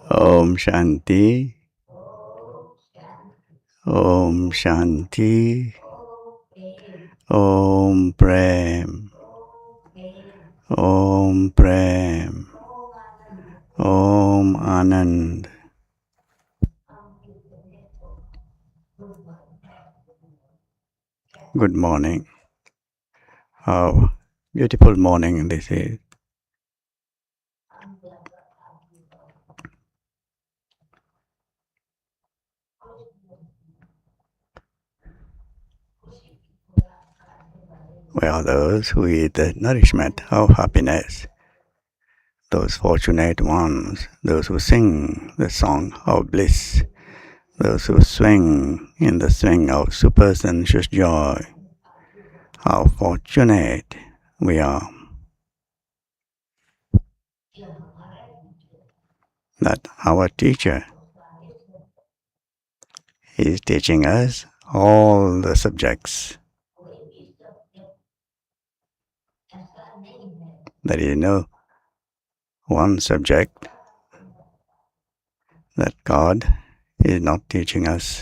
Om Shanti, Om Shanti, Om Prem, Om Prem, Om Anand. Good morning. How beautiful morning this is. We are those who eat the nourishment of happiness, those fortunate ones, those who sing the song of bliss, those who swing in the swing of supersensuous joy. How fortunate we are that our teacher is teaching us all the subjects. There is no one subject that God is not teaching us.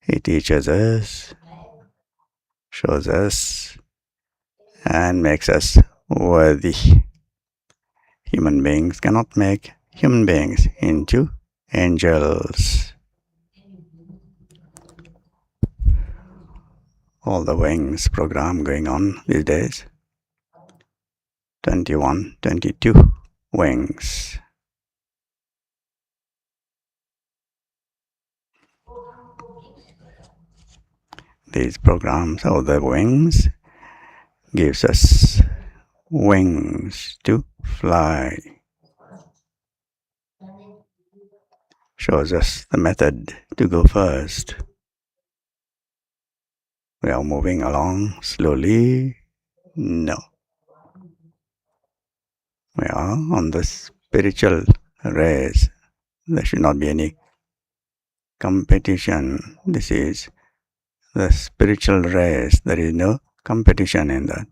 He teaches us, shows us, and makes us worthy. Human beings cannot make human beings into angels. All the wings program going on these days. 21, 22 wings. These programs of the wings gives us wings to fly. Shows us the method to go first. We are moving along slowly. No. We are on the spiritual race. There should not be any competition. This is the spiritual race. There is no competition in that.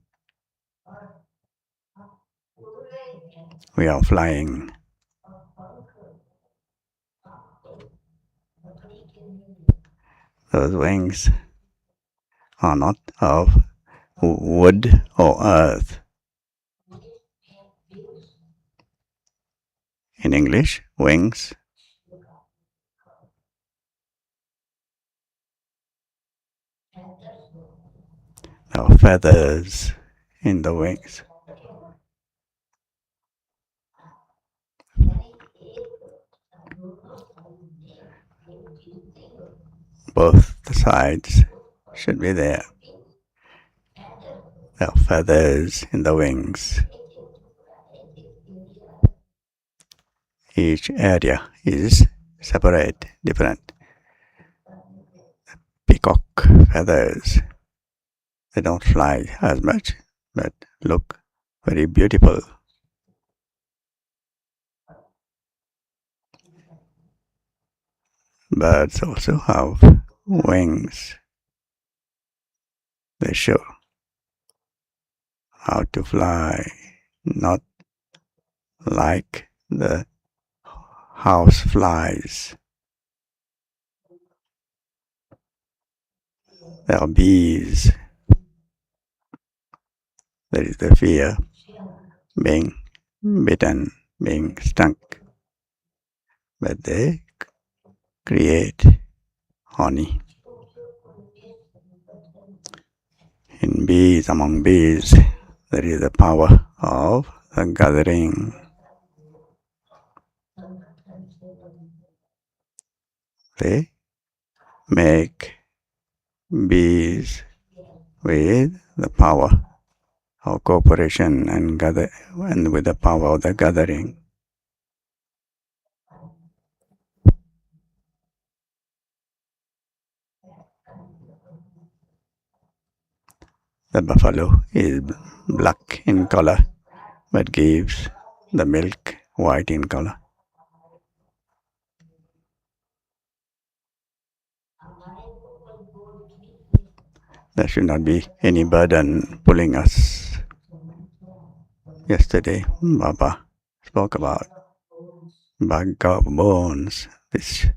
We are flying. Those wings are not of wood or earth. In English, wings. There are feathers in the wings. Both the sides should be there. There are feathers in the wings. Each area is separate, different. Peacock feathers, they don't fly as much, but look very beautiful. Birds also have wings. They show how to fly, not like the house flies. There are bees. There is the fear, being bitten, being stung. But they create honey. In bees, among bees, there is the power of the gathering. They make bees with the power of cooperation and with the power of the gathering. The buffalo is black in color, but gives the milk white in color. There should not be any burden pulling us. Yesterday, Baba spoke about bug of bones. This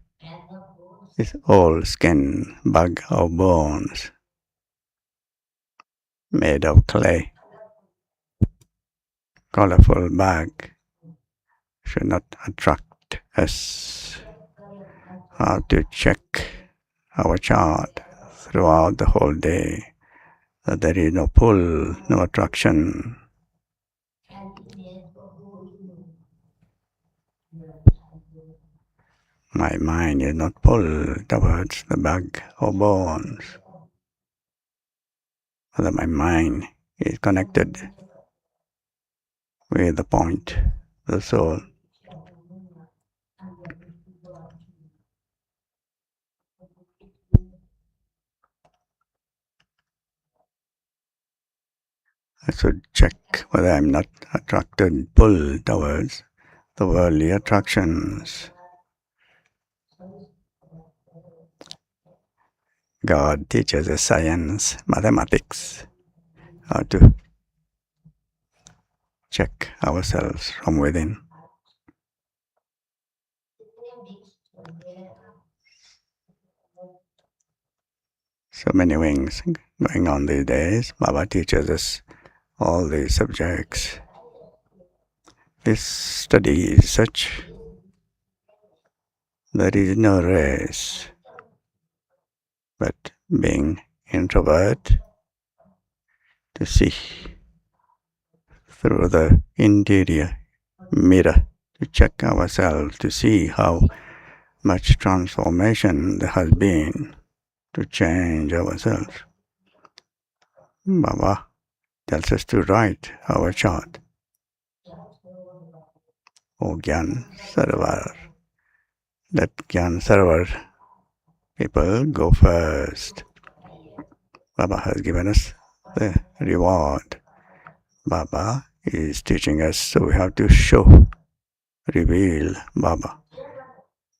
old skin bug of bones made of clay. Colorful bag should not attract us. How to check our chart throughout the whole day that there is no pull, no attraction. My mind is not pulled towards the bag of bones. That my mind is connected with the point, the soul. I should check whether I'm not attracted, pulled towards the worldly attractions. God teaches us science, mathematics, how to check ourselves from within. So many things going on these days. Baba teaches us all these subjects. This study is such. There is no race, but being introvert to see through the interior mirror, to check ourselves, to see how much transformation there has been, to change ourselves. Baba tells us to write our chart. O Gyan Sarovar. Let Gyan Sarovar people go first. Baba has given us the reward. Baba is teaching us, so we have to show, reveal Baba.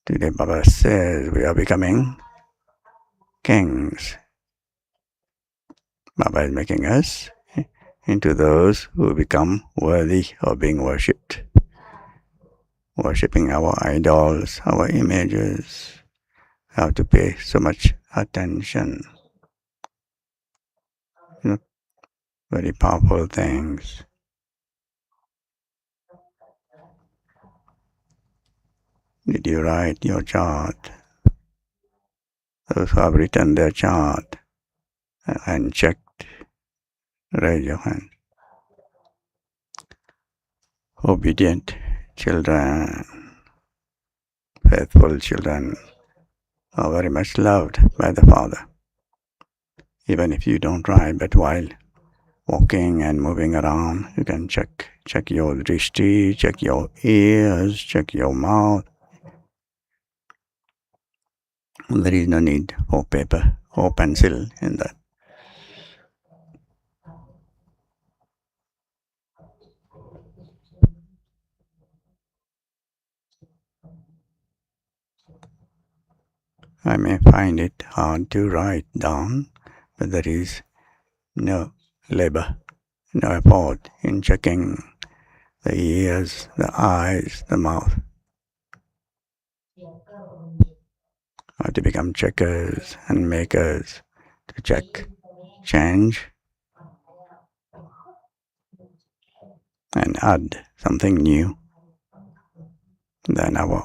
Today Baba says we are becoming kings. Baba is making us into those who become worthy of being worshipped. Worshipping our idols, our images. Have to pay so much attention. Very powerful things. Did you write your chart? Those who have written their chart and checked, raise your hand. Obedient children, faithful children are very much loved by the Father. Even if you don't write, but while walking and moving around, you can check your drishti, check your ears, check your mouth. There is no need for paper or pencil in that. I may find it hard to write down, but there is no labor, no effort in checking the ears, the eyes, the mouth. How to become checkers and makers to check, change, and add something new. Then our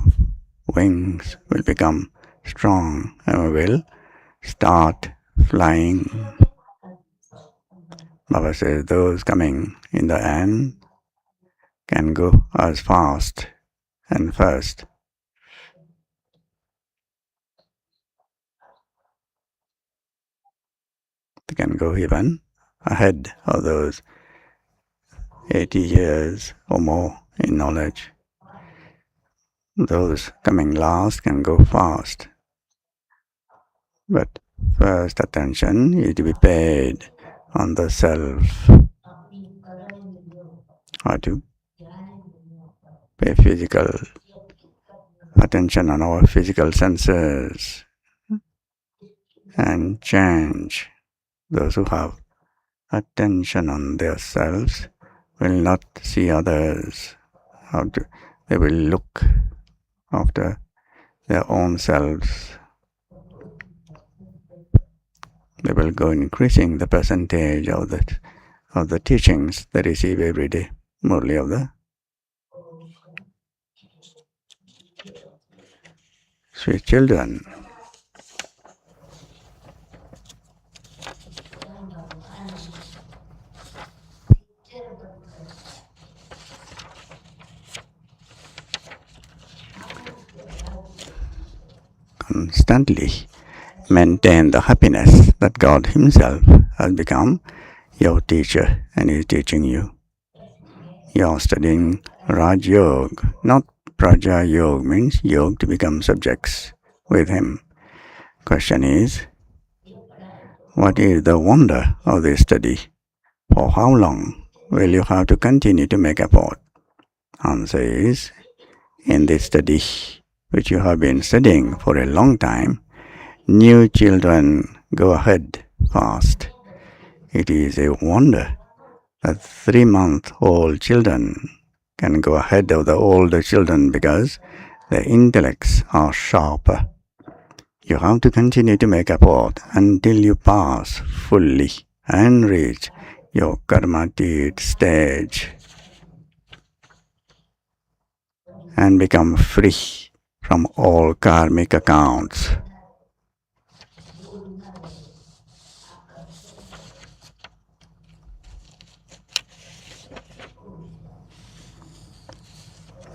wings will become strong and we will start flying. Baba says those coming in the end can go as fast and first. They can go even ahead of those 80 years or more in knowledge. Those coming last can go fast. But first attention is to be paid on the self. Or to pay physical attention on our physical senses and change. Those who have attention on their selves will not see others. They will look after their own selves. They will go increasing the percentage of the teachings they receive every day. Murli of the sweet children. Constantly maintain the happiness that God Himself has become your teacher and is teaching you. You are studying Raj Yoga, not Praja Yoga, means yoga to become subjects with Him. Question is, what is the wonder of this study? For how long will you have to continue to make effort? Answer is, in this study, which you have been studying for a long time, new children go ahead fast. It is a wonder that 3-month-old children can go ahead of the older children because their intellects are sharper. You have to continue to make effort until you pass fully and reach your karmatit stage and become free from all karmic accounts.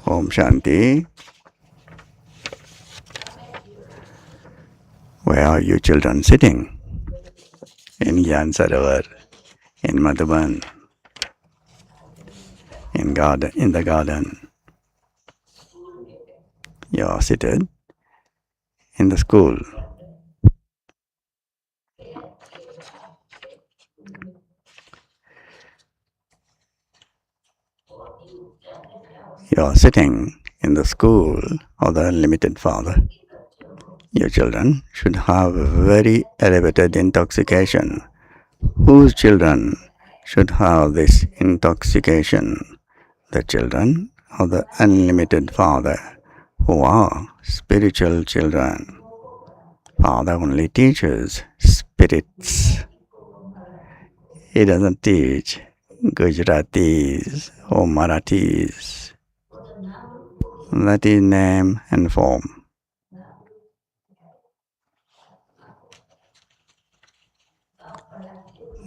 Om Shanti. Where are you children sitting? In Gyan Sarovar, in Madhuban, in the garden. You are seated in the school. You are sitting in the school of the Unlimited Father. Your children should have a very elevated intoxication. Whose children should have this intoxication? The children of the Unlimited Father, who are spiritual children. Father only teaches spirits. He doesn't teach Gujaratis or Marathis. That is name and form.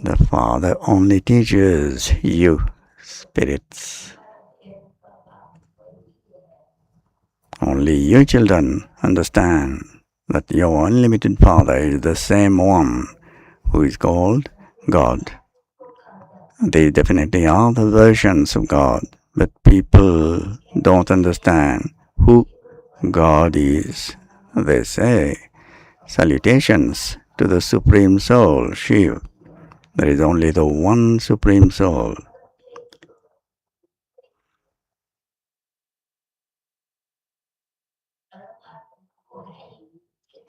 The Father only teaches you spirits. Only you children understand that your unlimited Father is the same one who is called God. They definitely are the versions of God, but people don't understand who God is. They say, salutations to the Supreme Soul, Shiva. There is only the one Supreme Soul.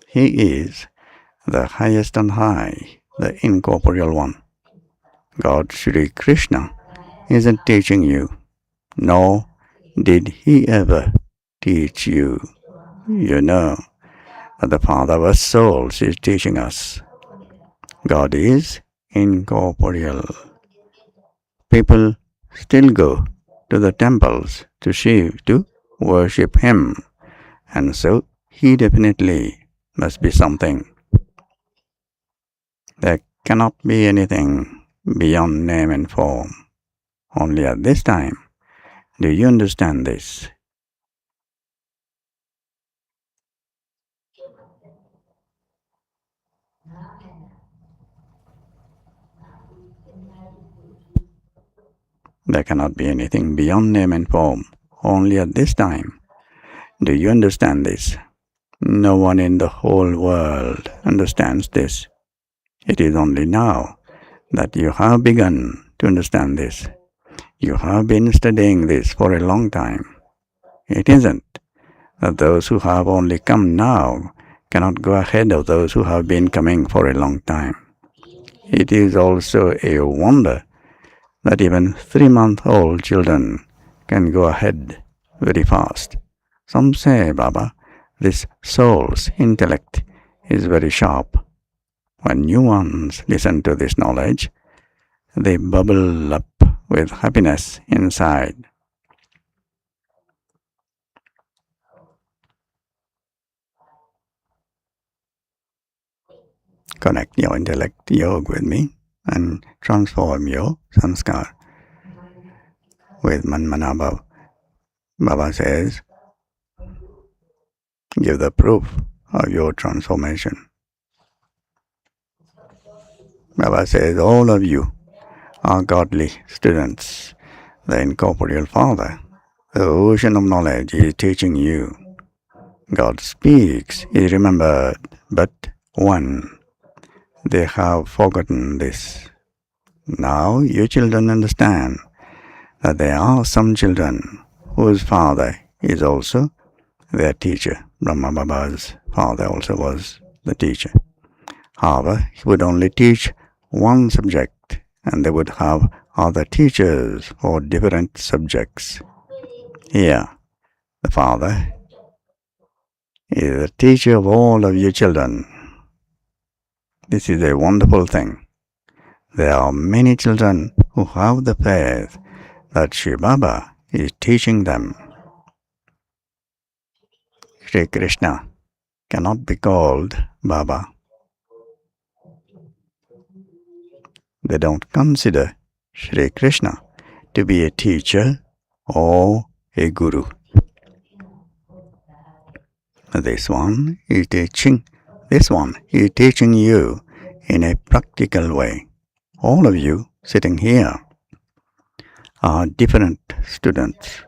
He is the highest and high, the incorporeal one. God Shri Krishna isn't teaching you, nor did He ever teach you. You know that the Father of our souls is teaching us. God is incorporeal. People still go to the temples to Shiv to worship him, and so he definitely must be something. There cannot be anything beyond name and form. Only at this time do you understand this. There cannot be anything beyond name and form. Only at this time do you understand this. No one in the whole world understands this. It is only now that you have begun to understand this. You have been studying this for a long time. It isn't that those who have only come now cannot go ahead of those who have been coming for a long time. It is also a wonder that even 3-month-old children can go ahead very fast. Some say, Baba, this soul's intellect is very sharp. When new ones listen to this knowledge, they bubble up with happiness inside. Connect your intellect yoga with me and transform your sanskar with Manmanabhav. Baba says, give the proof of your transformation. Baba says, all of you are godly students. The incorporeal Father, the ocean of knowledge, is teaching you. God speaks, is remembered, but one. They have forgotten this. Now you children understand that there are some children whose father is also their teacher. Brahma Baba's father also was the teacher. However, he would only teach one subject, and they would have other teachers for different subjects. Here, the Father is the teacher of all of you children. This is a wonderful thing. There are many children who have the faith that Shiv Baba is teaching them. Sri Krishna cannot be called Baba. They don't consider Sri Krishna to be a teacher or a guru. This one is teaching you in a practical way. All of you sitting here are different students.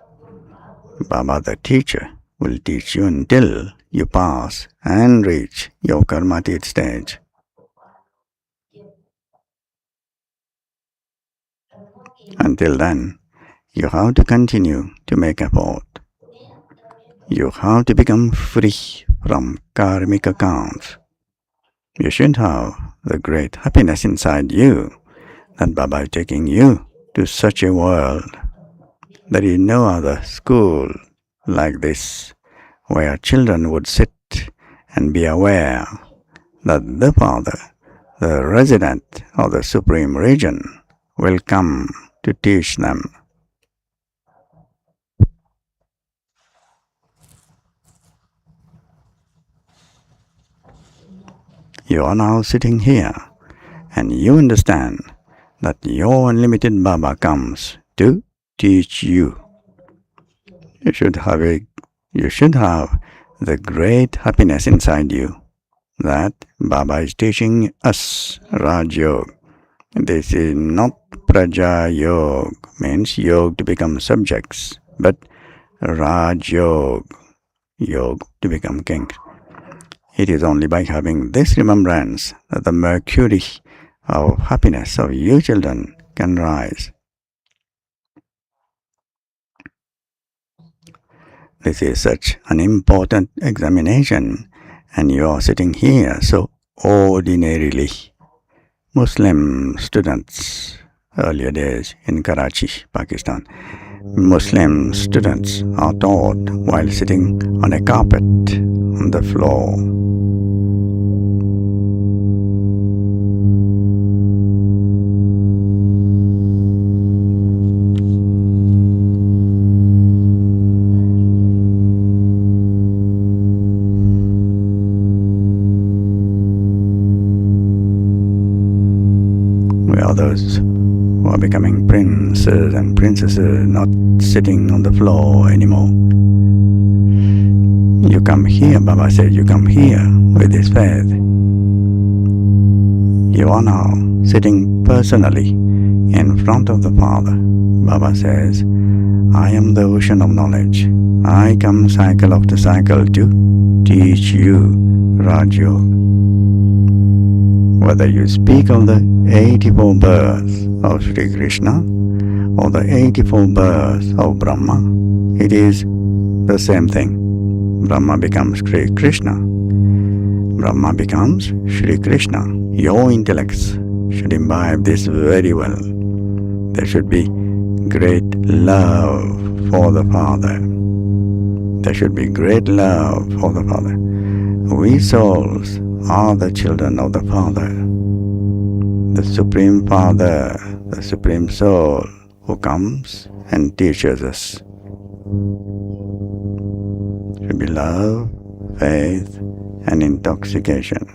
Baba the teacher will teach you until you pass and reach your karmatit stage. Until then, you have to continue to make effort. You have to become free from karmic accounts. You should have the great happiness inside you that Baba is taking you to such a world. There is no other school like this where children would sit and be aware that the Father, the resident of the Supreme Region, will come to teach them. You are now sitting here and you understand that your unlimited Baba comes to teach you. You should have the great happiness inside you that Baba is teaching us Raj Yoga. This is not Praja Yoga, means yoga to become subjects, but Raj Yoga, yoga to become kings. It is only by having this remembrance that the mercury of happiness of you children can rise. This is such an important examination, and you are sitting here so ordinarily. Muslim students, earlier days in Karachi, Pakistan, Muslim students are taught while sitting on a carpet on the floor. those who are becoming princes and princesses, not sitting on the floor anymore. You come here, Baba says, you come here with this faith. You are now sitting personally in front of the Father. Baba says, I am the ocean of knowledge. I come cycle after cycle to teach you Raj Yoga. Whether you speak of the 84 births of Sri Krishna or the 84 births of Brahma, it is the same thing. Brahma becomes Sri Krishna. Brahma becomes Sri Krishna. Your intellects should imbibe this very well. There should be great love for the Father. There should be great love for the Father. We souls are the children of the Father, the Supreme Father, the Supreme Soul who comes and teaches us. Should be love, faith, and intoxication.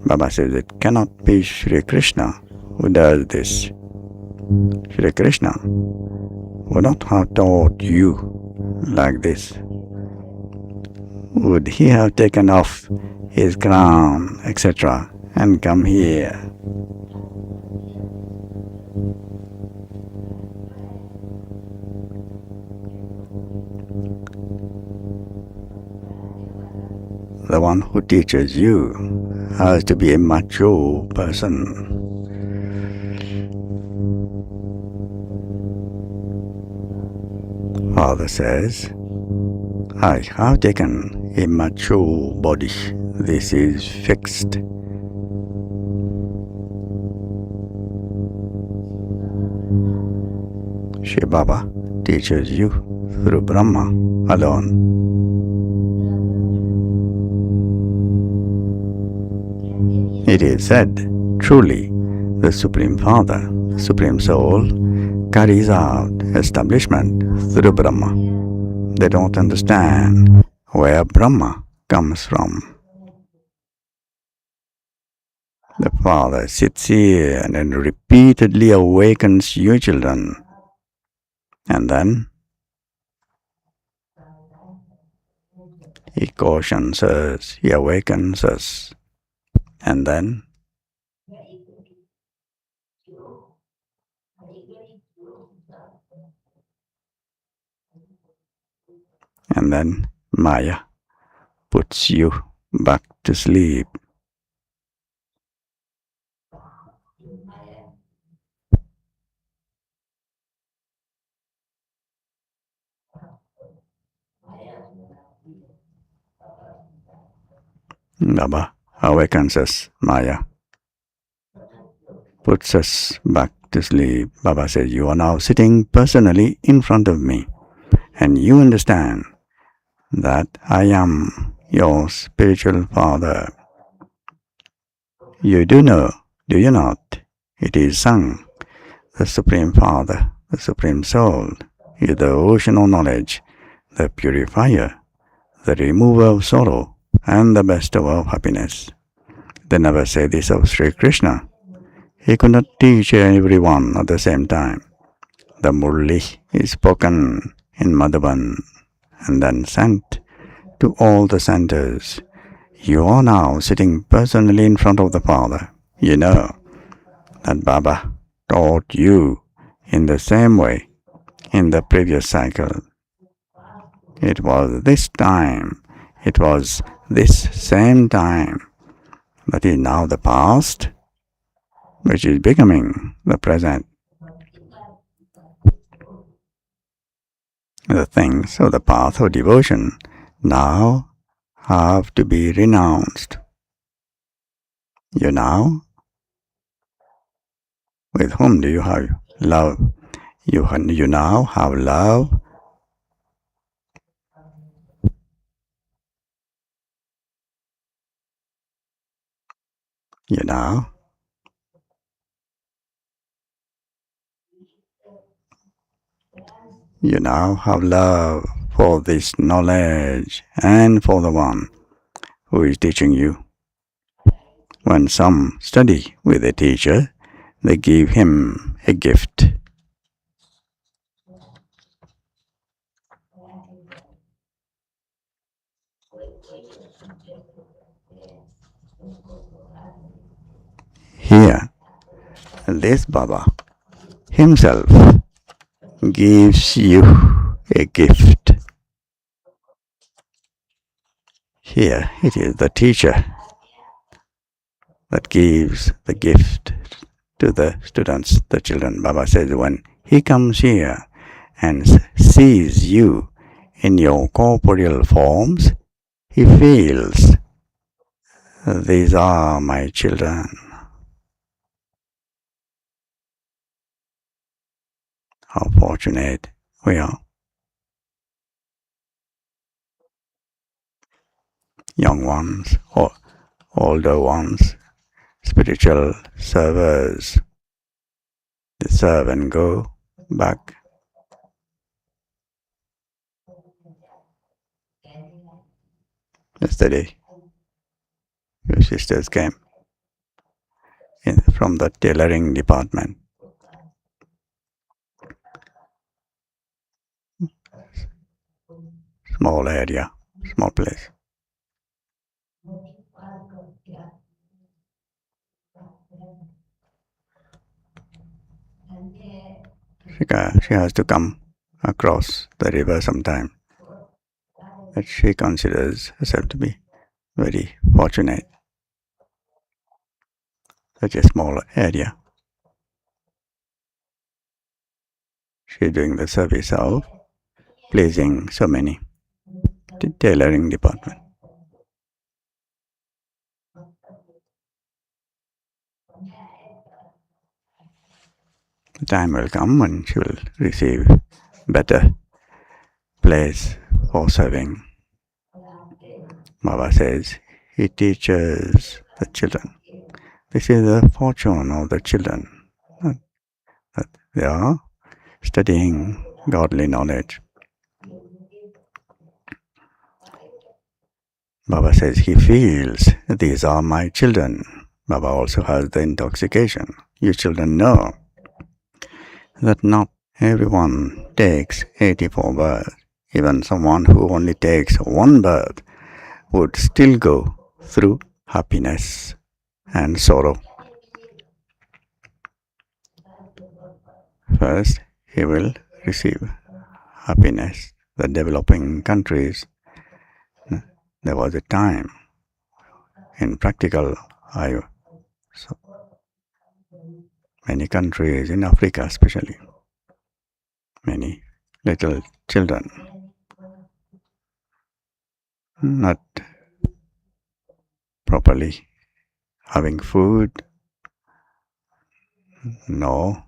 Baba says it cannot be Sri Krishna who does this. Sri Krishna would not have taught you like this. Would he have taken off his crown, etc., and come here? The one who teaches you has to be a mature person. Father says, I have taken a mature body. This is fixed. Shri Baba teaches you through Brahma alone. It is said, truly, the Supreme Father, the Supreme Soul, carries out establishment through Brahma. They don't understand where Brahma comes from. The Father sits here and then repeatedly awakens you children. And then He cautions us, He awakens us. And then Maya puts you back to sleep. Baba awakens us, Maya puts us back to sleep. Baba says, you are now sitting personally in front of me, and you understand that I am your spiritual father. You do know, do you not? It is sung, the Supreme Father, the Supreme Soul, is the ocean of knowledge, the purifier, the remover of sorrow, and the bestower of happiness. They never say this of Sri Krishna. He could not teach everyone at the same time. The Murli is spoken in Madhuban and then sent to all the centers. You are now sitting personally in front of the Father. You know that Baba taught you in the same way in the previous cycle. It was this same time that is now the past, which is becoming the present. The things of the path of devotion now have to be renounced. You now, with whom do you have love? You now have love. You now have love for this knowledge and for the one who is teaching you. When some study with a teacher, they give him a gift. Here, this Baba himself gives you a gift. Here it is the teacher that gives the gift to the students, the children. Baba says when he comes here and sees you in your corporeal forms, he feels, these are my children. How fortunate we are. Young ones or older ones, spiritual servers, they serve and go back. Yesterday, your sisters came from the tailoring department. Small area, small place. She has to come across the river sometime. But she considers herself to be very fortunate. Such a small area. She is doing the service of pleasing so many. The tailoring department. The time will come when she will receive better place for serving. Baba says he teaches the children. This is the fortune of the children, that they are studying godly knowledge. Baba says he feels, these are my children. Baba also has the intoxication. You children know that not everyone takes 84 births. Even someone who only takes one birth would still go through happiness and sorrow. First, he will receive happiness. The developing countries, there was a time in practical so many countries in Africa especially, many little children not properly having food, no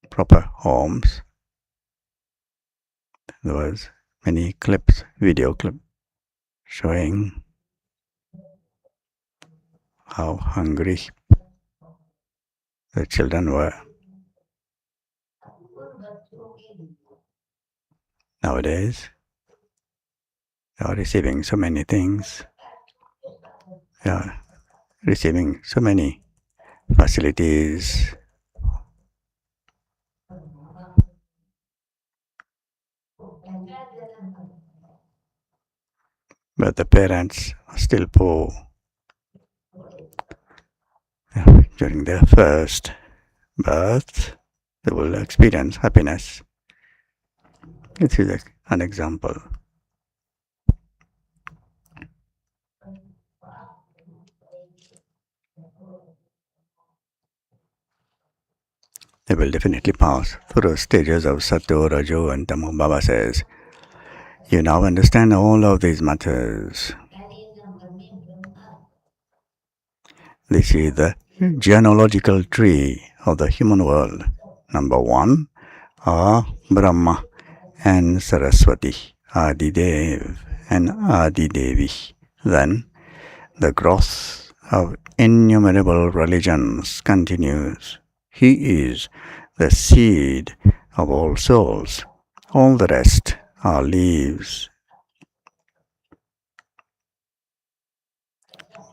proper homes. There was many clips, video clip, showing how hungry the children were. Nowadays, they are receiving so many things. They are receiving so many facilities. But the parents are still poor. During their first birth, they will experience happiness. This is an example. They will definitely pass through stages of Sattva, Rajo and Tamo. Baba says, you now understand all of these matters. This is the genealogical tree of the human world. Number 1 are Brahma and Saraswati, Adidev and Adidevi. Then the growth of innumerable religions continues. He is the seed of all souls. All the rest are leaves.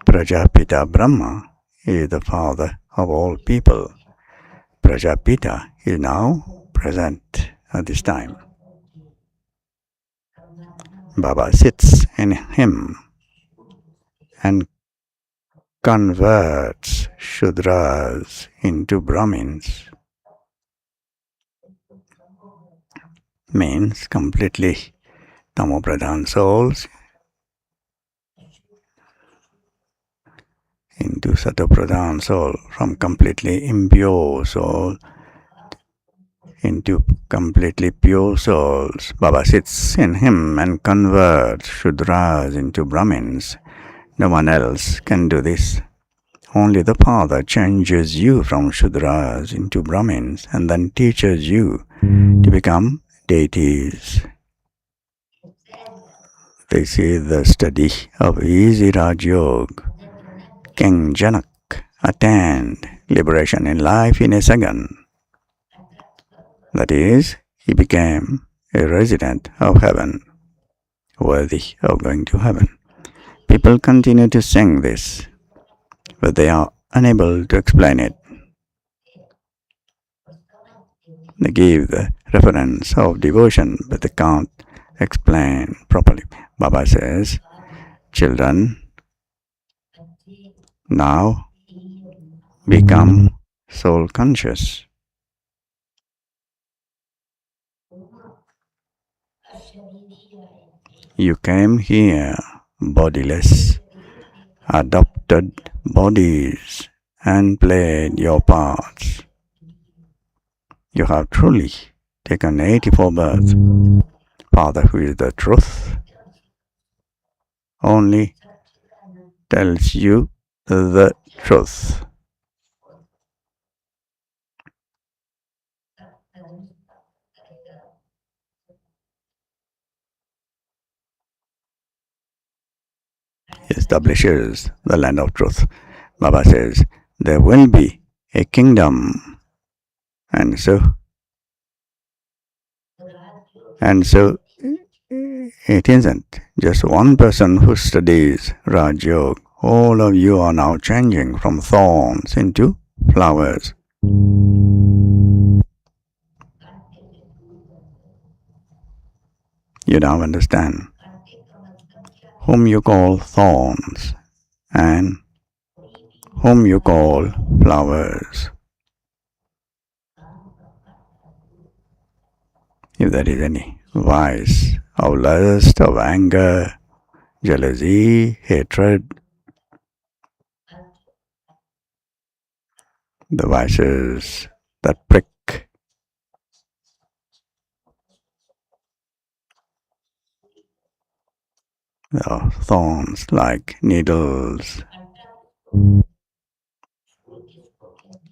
Prajapita Brahma is the father of all people. Prajapita is now present at this time. Baba sits in him and converts Shudras into Brahmins. Means completely Tamopradhan souls into Satopradhan soul, from completely impure soul into completely pure souls. Baba sits in him and converts Shudras into Brahmins. No one else can do this. Only the Father changes you from Shudras into Brahmins and then teaches you to become deities. This is the study of easy Raj Yoga. King Janak attained liberation in life in a second. That is, he became a resident of heaven, worthy of going to heaven. People continue to sing this, but they are unable to explain it. They give the reference of devotion, but they can't explain properly. Baba says, children, now become soul conscious. You came here bodiless, adopted bodies, and played your parts. You have truly taken 84 births. Father, who is the truth, only tells you the truth. He establishes the land of truth. Baba says, there will be a kingdom. And so it isn't just one person who studies Raj Yoga. All of you are now changing from thorns into flowers. You now understand whom you call thorns and whom you call flowers. If there is any vice of lust, of anger, jealousy, hatred, the vices that prick, the thorns like needles,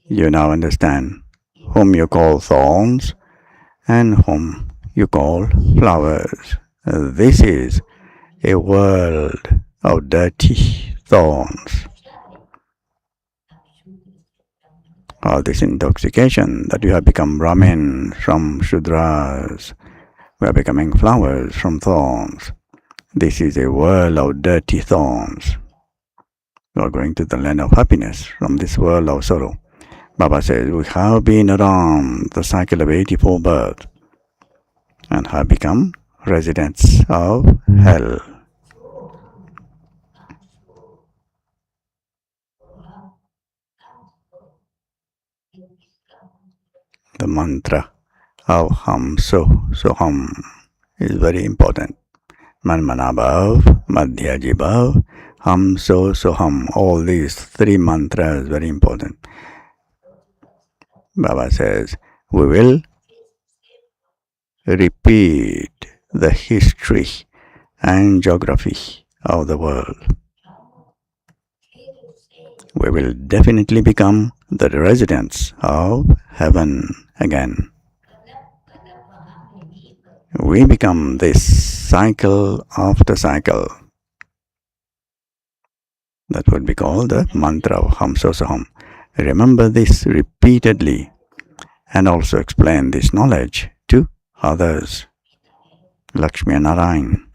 you now understand whom you call thorns and whom you call flowers. This is a world of dirty thorns. All this intoxication that you have become Brahmin from Shudras, we are becoming flowers from thorns. This is a world of dirty thorns. You are going to the land of happiness from this world of sorrow. Baba says, we have been around the cycle of 84 births and have become residents of hell. The mantra of Ham So Soham is very important. Manmanabhav, Madhyajibhav, Ham So Soham. All these three mantras very important. Baba says, we will repeat the history and geography of the world. We will definitely become the residents of heaven again. We become this cycle after cycle. That would be called the mantra of Ham So Soham. Remember this repeatedly and also explain this knowledge to others. Lakshmi and Narayan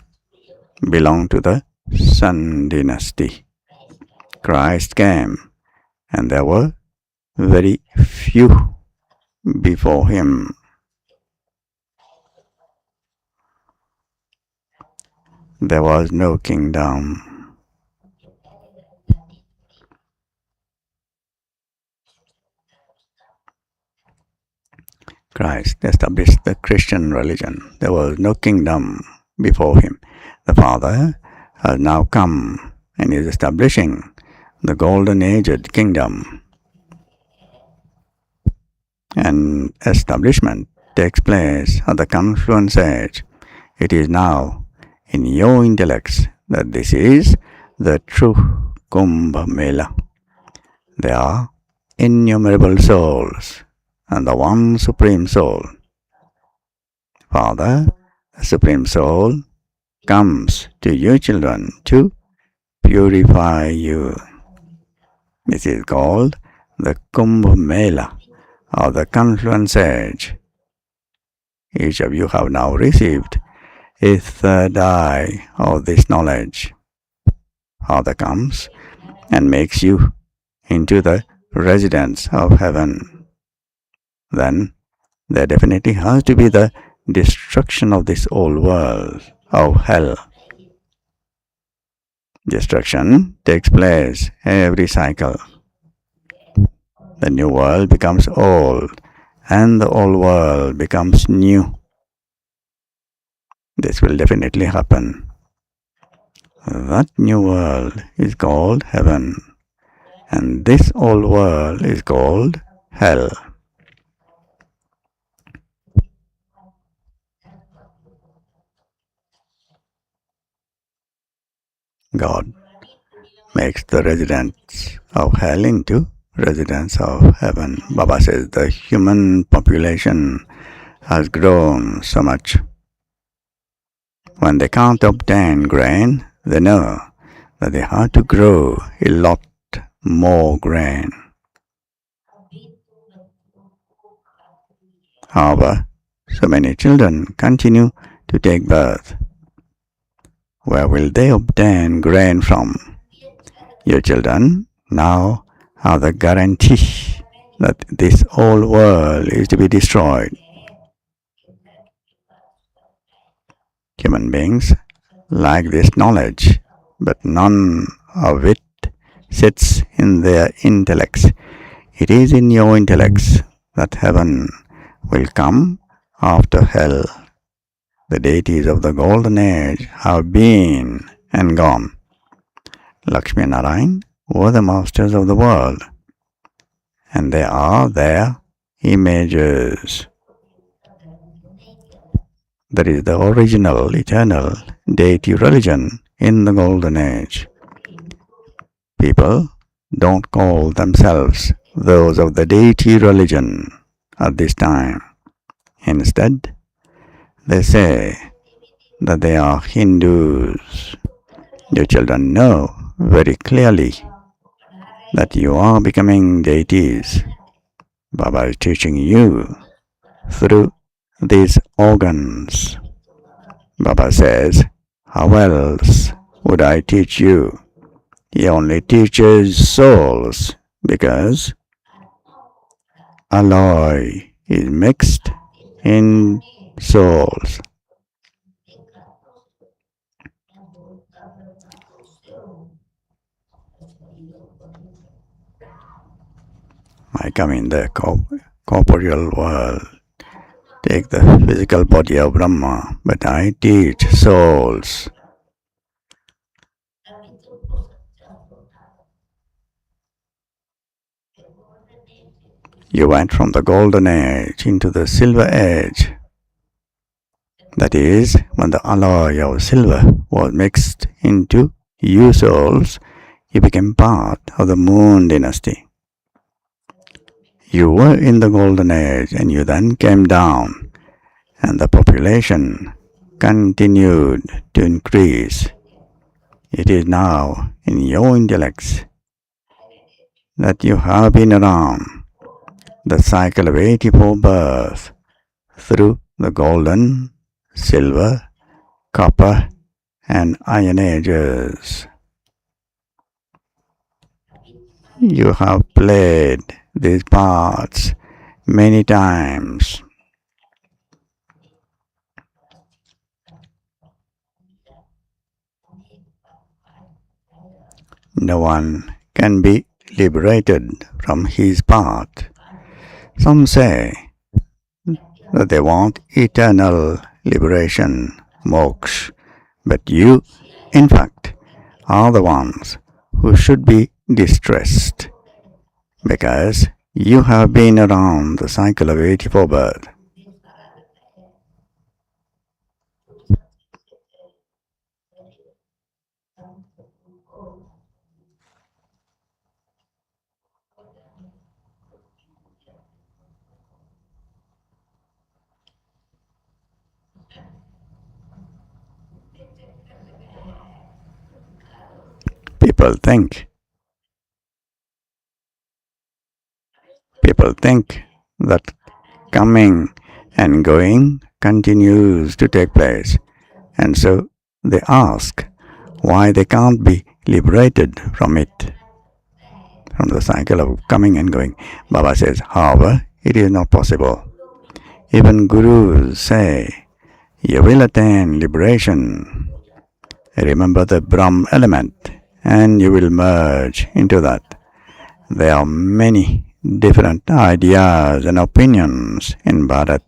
belong to the Sun dynasty. Christ came and there were very few before him. There was no kingdom. Christ established the Christian religion. There was no kingdom before him. The Father has now come and is establishing the golden aged kingdom. And establishment takes place at the confluence age. It is now in your intellects that this is the true Kumbh Mela. There are innumerable souls and the one Supreme Soul. Father, the Supreme Soul, comes to you children to purify you. This is called the Kumbh Mela or the confluence age. Each of you have now received a third eye of this knowledge. Father comes and makes you into the residents of heaven. Then there definitely has to be the destruction of this old world, of hell. Destruction takes place every cycle. The new world becomes old and the old world becomes new. This will definitely happen. That new world is called heaven, and this old world is called hell. God makes the residents of hell into residents of heaven. Baba says the human population has grown so much. When they can't obtain grain, they know that they have to grow a lot more grain. However, so many children continue to take birth. Where will they obtain grain from? Your children now have the guarantee that this old world is to be destroyed. Human beings lack this knowledge, but none of it sits in their intellects. It is in your intellects that heaven will come after hell. The deities of the golden age have been and gone. Lakshmi and Narayan were the masters of the world, and they are their images. That is the original, eternal deity religion in the golden age. People don't call themselves those of the deity religion at this time. Instead, they say that they are Hindus. Your children know very clearly that you are becoming deities. Baba is teaching you through these organs. Baba says, how else would I teach you? He only teaches souls because alloy is mixed in souls. I come in the corporeal world, take the physical body of Brahma, but I teach souls. You went from the golden age into the silver age. That is, when the alloy of silver was mixed into you souls, you became part of the moon dynasty. You were in the golden age and you then came down, and the population continued to increase. It is now in your intellects that you have been around the cycle of 84 births through the golden, silver, copper, and iron ages. You have played these paths many times. No one can be liberated from his path. Some say that they want eternal liberation, moksha, but you, in fact, are the ones who should be distressed because you have been around the cycle of 84 births. People think, people think that coming and going continues to take place, and so they ask why they can't be liberated from it, from the cycle of coming and going. Baba says, however, it is not possible. Even gurus say, you will attain liberation. Remember the Brahm element, and you will merge into that. There are many different ideas and opinions in Bharat.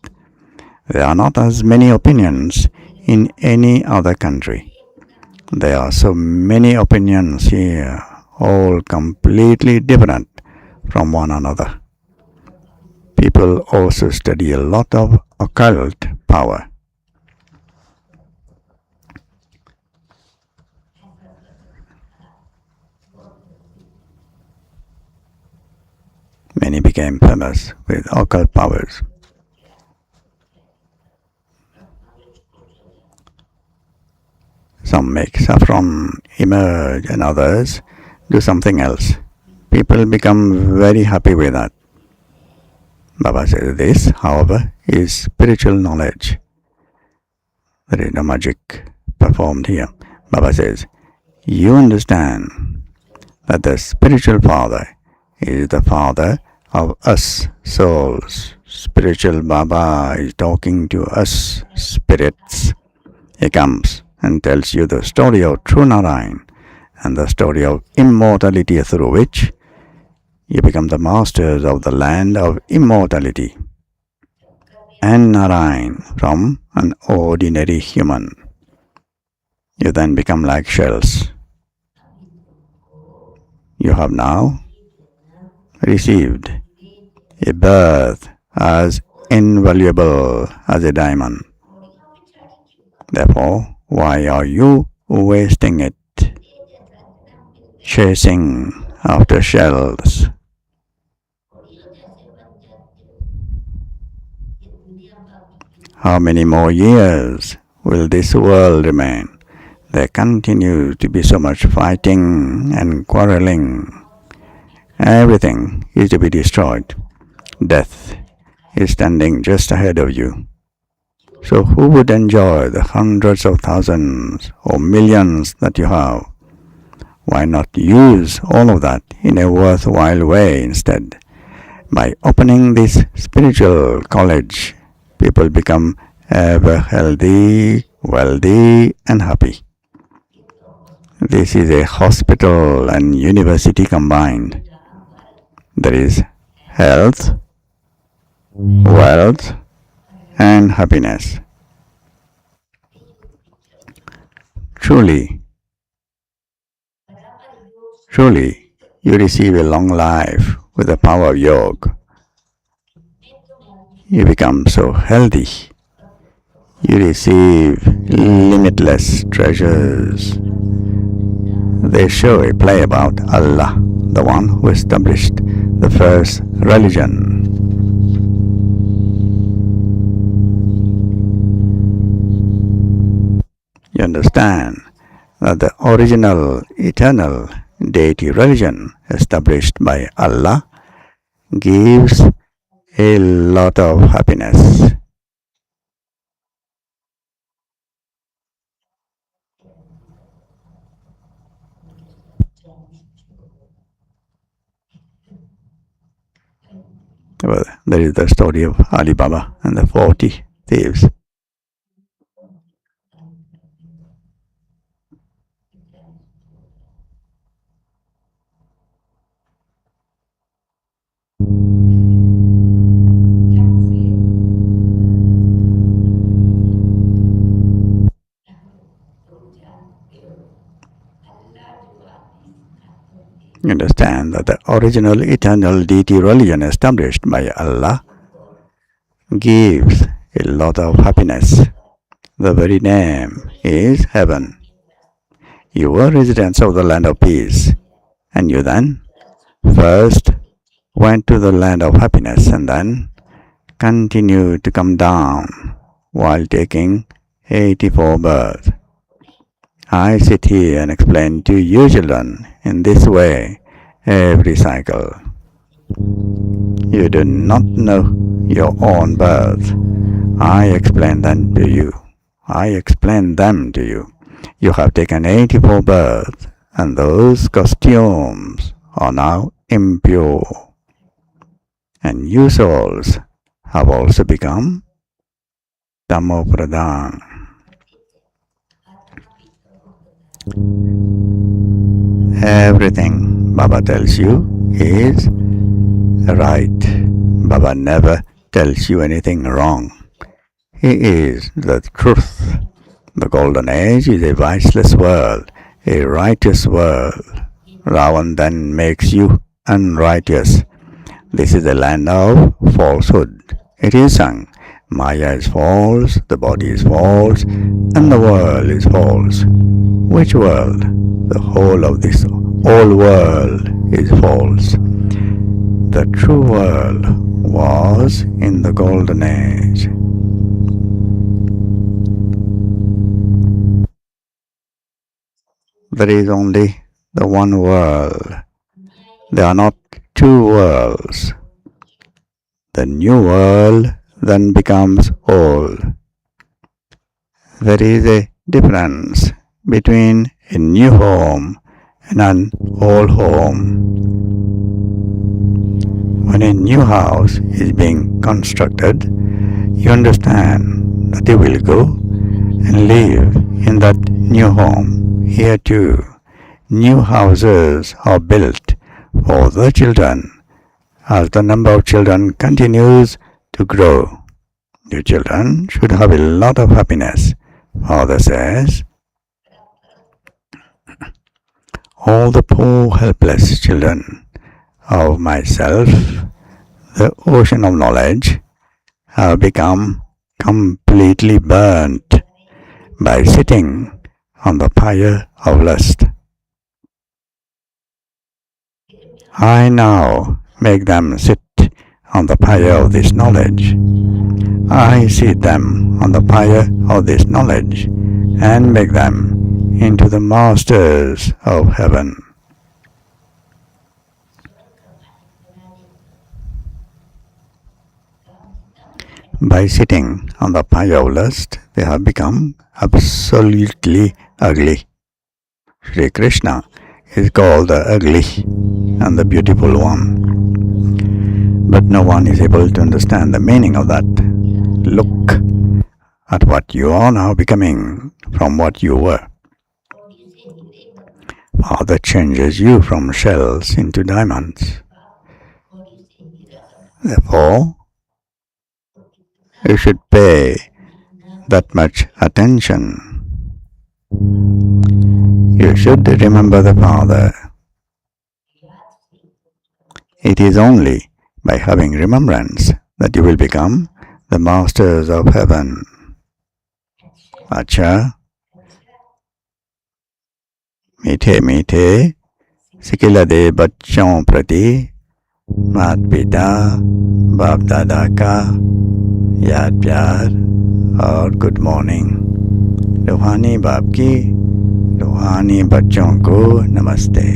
There are not as many opinions in any other country. There are so many opinions here, all completely different from one another. People also study a lot of occult power. Many became famous with occult powers. Some make saffron emerge and others do something else. People become very happy with that. Baba says this, however, is spiritual knowledge. There is no magic performed here. Baba says, you understand that the spiritual father is the father of us souls. Spiritual Baba is talking to us spirits. He comes and tells you the story of true Narayan and the story of immortality through which you become the masters of the land of immortality. And Narayan from an ordinary human. You then become like shells. You have now received a birth as invaluable as a diamond. Therefore, why are you wasting it chasing after shells? How many more years will this world remain? There continues to be so much fighting and quarreling. Everything is to be destroyed. Death is standing just ahead of you. So who would enjoy the hundreds of thousands or millions that you have? Why not use all of that in a worthwhile way instead? By opening this spiritual college, people become ever healthy, wealthy, and happy. This is a hospital and university combined. There is health, wealth, and happiness. Truly, truly, you receive a long life with the power of yoga. You become so healthy. You receive limitless treasures. They show a play about Allah, the one who established the first religion. You understand that the original, eternal deity religion established by Allah gives a lot of happiness. Well, there is the story of Ali Baba and the 40 thieves. You understand that the original eternal deity religion established by Allah gives a lot of happiness. The very name is heaven. You were residents of the land of peace, and you then first went to the land of happiness and then continued to come down while taking 84 births. I sit here and explain to you children in this way every cycle. You do not know your own birth. I explain them to you. You have taken 84 births, and those costumes are now impure. And you souls have also become Tamopradhan. Everything Baba tells you is right. Baba never tells you anything wrong. He is the truth. The golden age is a viceless world, a righteous world. Ravan then makes you unrighteous. This is the land of falsehood. It is sung. Maya is false, the body is false, and the world is false. Which world? The whole of this whole world is false. The true world was in the golden age. There is only the one world. There are not two worlds. The new world then becomes old. There is a difference between a new home and an old home. When a new house is being constructed, you understand that you will go and live in that new home. Here too, new houses are built for the children. As the number of children continues to grow, your children should have a lot of happiness. Father says, all the poor helpless children of myself, the ocean of knowledge, have become completely burnt by sitting on the fire of lust. I now make them sit on the fire of this knowledge. I seat them on the fire of this knowledge and make them into the masters of heaven. By sitting on the fire of lust, they have become absolutely ugly. Sri Krishna is called the ugly and the beautiful one. But no one is able to understand the meaning of that. Look at what you are now becoming from what you were. Father changes you from shells into diamonds. Therefore, you should pay that much attention. You should remember the Father. It is only by having remembrance that you will become the masters of heaven. Acha, मीठे मीठे सिखिलदे बच्चों प्रति माता पिता बाप दादा का याद प्यार और गुड मॉर्निंग। रूहानी बाप की रूहानी बच्चों को नमस्ते।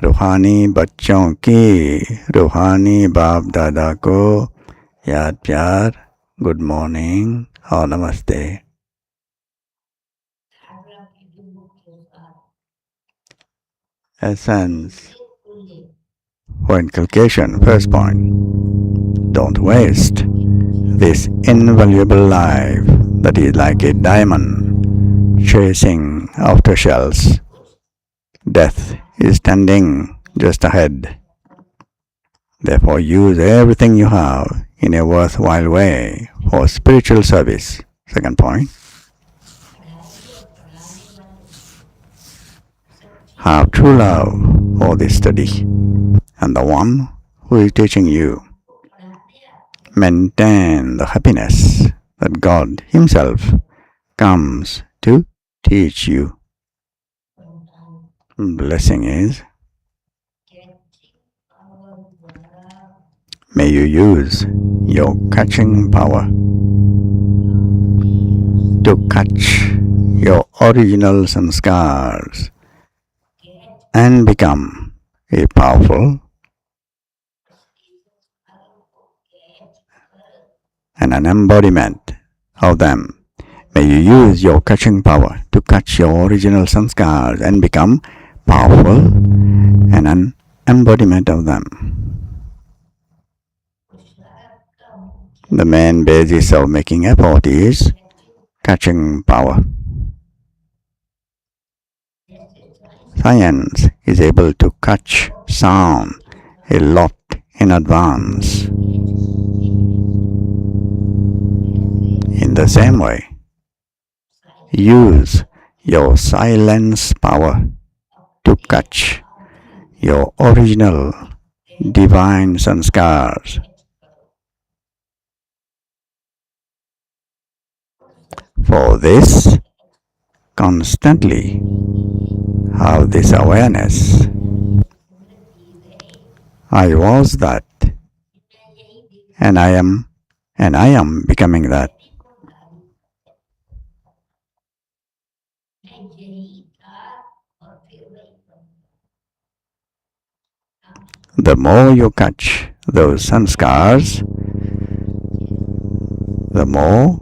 रूहानी बच्चों की रूहानी बाप दादा को याद प्यार, गुड मॉर्निंग और नमस्ते। Essence for inculcation, first point. Don't waste this invaluable life that is like a diamond chasing after shells. Death is standing just ahead. Therefore, use everything you have in a worthwhile way for spiritual service. Second point. Have true love for this study and the one who is teaching you. Maintain the happiness that God Himself comes to teach you. Blessing is, may you use your catching power to catch your original sanskars and become a powerful and an embodiment of them. May you use your catching power to catch your original sanskars and become powerful and an embodiment of them. The main basis of making effort is catching power. Science is able to catch sound a lot in advance. In the same way, use your silence power to catch your original divine sanskars. For this, constantly have this awareness. I was that, and I am becoming that. The more you catch those sanskars, the more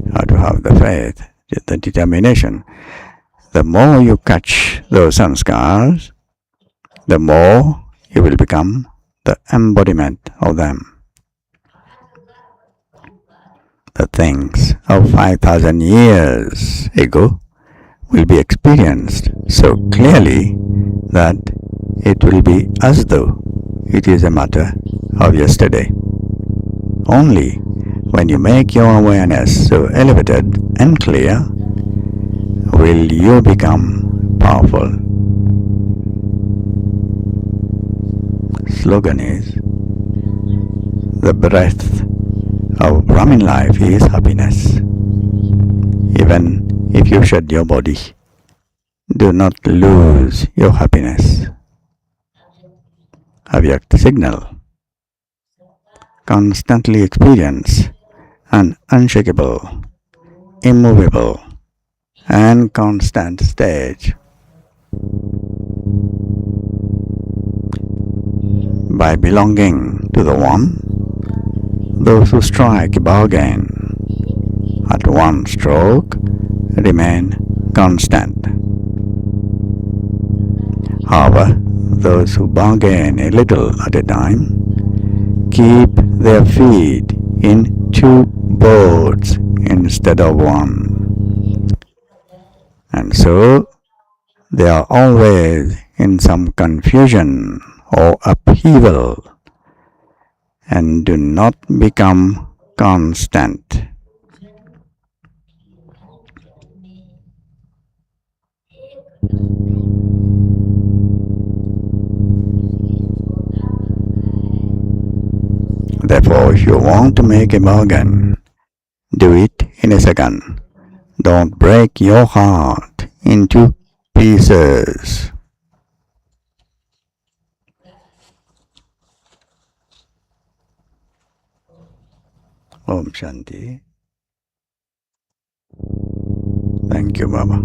you have to have the faith, the determination. The more you catch those sanskars, the more you will become the embodiment of them. The things of 5,000 years ago will be experienced so clearly that it will be as though it is a matter of yesterday. Only when you make your awareness so elevated and clear will you become powerful. Slogan is, the breath of Brahmin life is happiness. Even if you shed your body, do not lose your happiness. Avyakt signal. Constantly experience an unshakable, immovable, and constant stage. By belonging to the One, those who strike a bargain at one stroke remain constant. However, those who bargain a little at a time keep their feet in two boats instead of one. And so they are always in some confusion or upheaval and do not become constant. Therefore, if you want to make a bargain, do it in a second. Don't break your heart into pieces. Om Shanti. Thank you, Baba.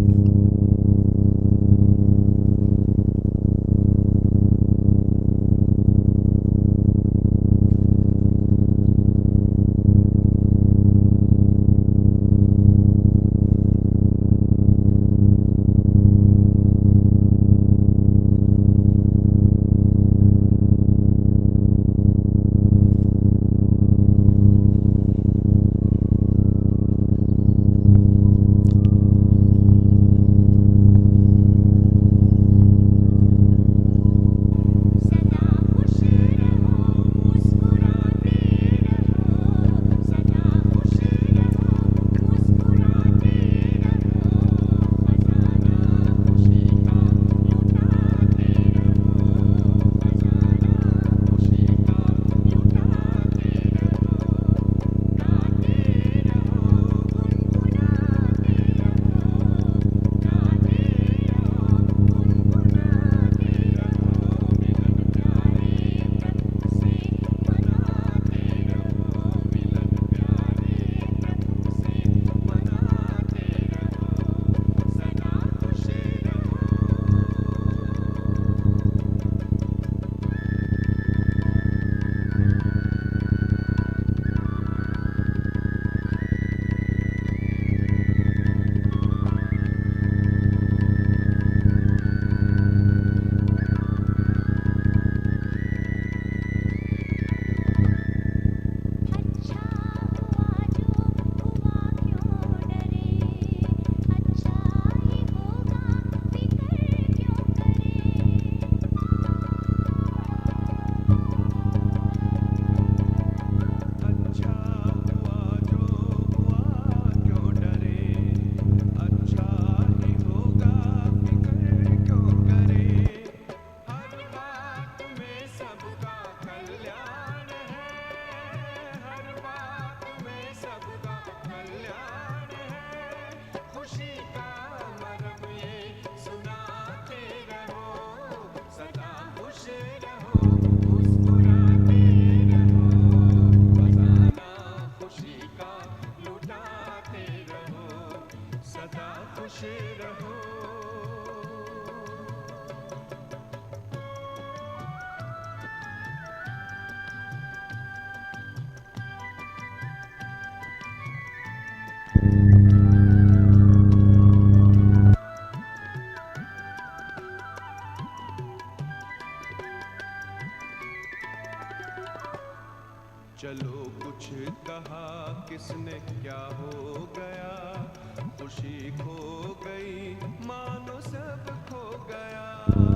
कुछ कहा किसने क्या हो गया, खुशी खो गई मानो सब खो गया।